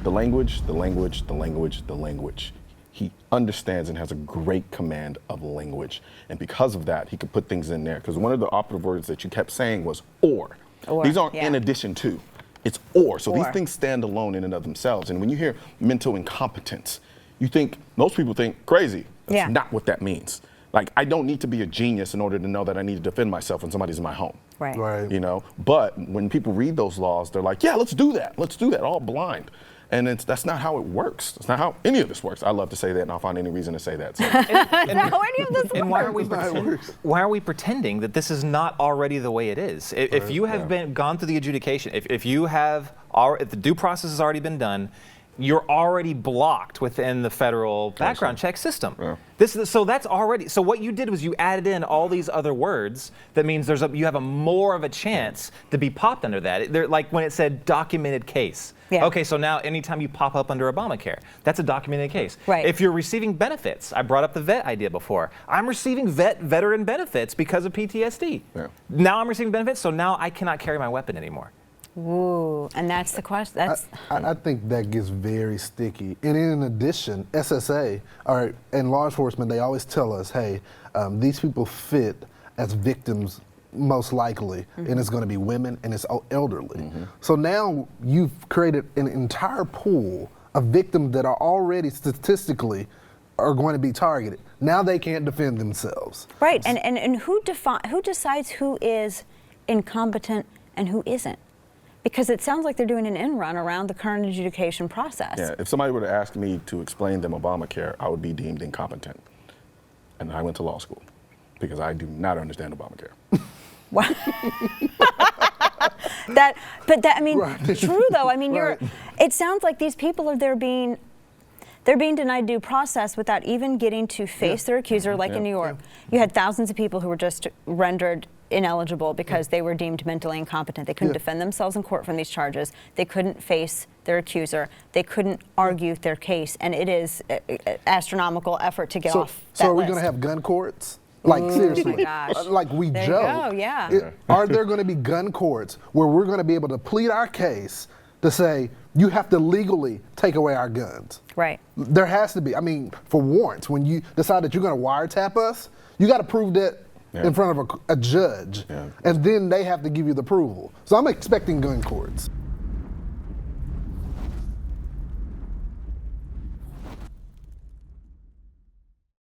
The language, the language, the language, the language. He understands and has a great command of language. And because of that, he could put things in there. Because one of the operative words that you kept saying was or. These aren't in addition to. It's or. So these things stand alone in and of themselves. And when you hear mental incompetence, most people think crazy. That's not what that means. Like, I don't need to be a genius in order to know that I need to defend myself when somebody's in my home. Right. You know, but when people read those laws, they're like, yeah, let's do that, all blind. And that's not how it works. That's not how any of this works. I love to say that, and I'll find any reason to say that. So. And why are we pretending that this is not already the way it is? If you have gone through the adjudication, if the due process has already been done, you're already blocked within the federal background check system. So that's already. So what you did was you added in all these other words. That means you have more of a chance to be popped under that. Like when it said documented case. Okay, so now anytime you pop up under Obamacare, that's a documented case. If you're receiving benefits, I brought up the vet idea before. I'm receiving veteran benefits because of PTSD. Now I'm receiving benefits, so now I cannot carry my weapon anymore. Ooh, and that's the question. I think that gets very sticky. And in addition, SSA and law enforcement, they always tell us, hey, these people fit as victims most likely, and it's going to be women and it's elderly. So now you've created an entire pool of victims that are already statistically are going to be targeted. Now they can't defend themselves. Right, and who decides who is incompetent and who isn't? Because it sounds like they're doing an end run around the current adjudication process. Yeah, if somebody were to ask me to explain them Obamacare, I would be deemed incompetent. And I went to law school because I do not understand Obamacare. Wow. True though. I mean, it sounds like these people they're being denied due process without even getting to face their accuser, like in New York. You had thousands of people who were just rendered ineligible because they were deemed mentally incompetent. They couldn't defend themselves in court from these charges. They couldn't face their accuser. They couldn't argue their case, and it is an astronomical effort to get off that So are we list. going to have gun courts? Like seriously, like we There joke. you go, Are there going to be gun courts where we're going to be able to plead our case to say you have to legally take away our guns? Right. There has to be. I mean, for warrants, when you decide that you're going to wiretap us, you got to prove that in front of a judge, and then they have to give you the approval. So I'm expecting gun courts.